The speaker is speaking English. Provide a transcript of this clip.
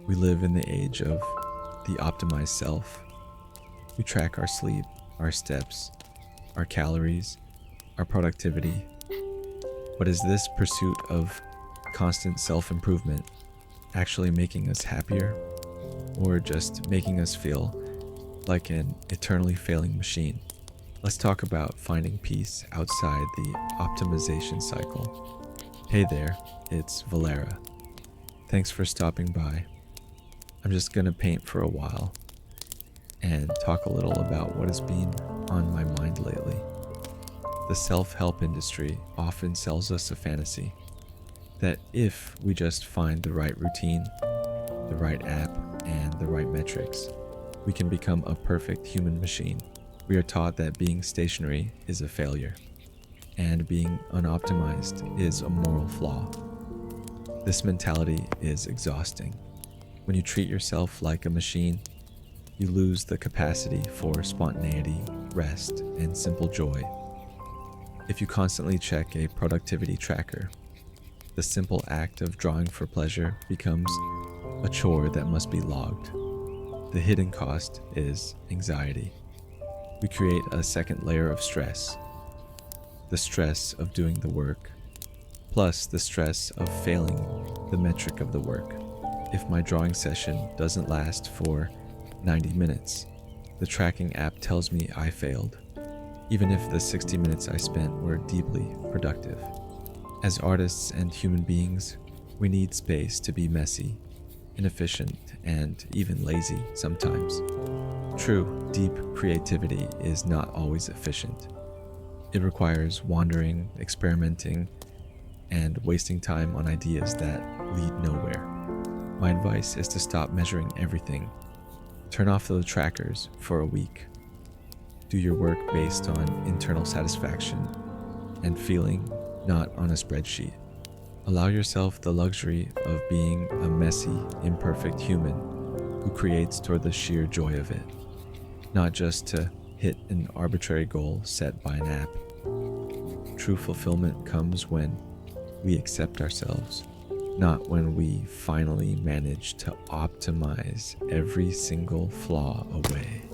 We live in the age of the optimized self. We track our sleep, our steps, our calories, our productivity. But is this pursuit of constant self-improvement actually making us happier, or just making us feel like an eternally failing machine? Let's talk about finding peace outside the optimization cycle. Hey there, it's Valera. Thanks for stopping by. I'm just gonna paint for a while and talk a little about what has been on my mind lately. The self-help industry often sells us a fantasy that if we just find the right routine, the right app, and the right metrics, we can become a perfect human machine. We are taught that being stationary is a failure, and being unoptimized is a moral flaw. This mentality is exhausting. When you treat yourself like a machine, you lose the capacity for spontaneity, rest, and simple joy. If you constantly check a productivity tracker, the simple act of drawing for pleasure becomes a chore that must be logged. The hidden cost is anxiety. We create a second layer of stress, the stress of doing the work, plus the stress of failing the metric of the work. If my drawing session doesn't last for 90 minutes, the tracking app tells me I failed, even if the 60 minutes I spent were deeply productive. As artists and human beings, we need space to be messy, inefficient, and even lazy sometimes. True, deep creativity is not always efficient. It requires wandering, experimenting, and wasting time on ideas that lead nowhere. My advice is to stop measuring everything. Turn off those trackers for a week. Do your work based on internal satisfaction and feeling, not on a spreadsheet. Allow yourself the luxury of being a messy, imperfect human who creates toward the sheer joy of it, not just to hit an arbitrary goal set by an app. True fulfillment comes when we accept ourselves, not when we finally manage to optimize every single flaw away.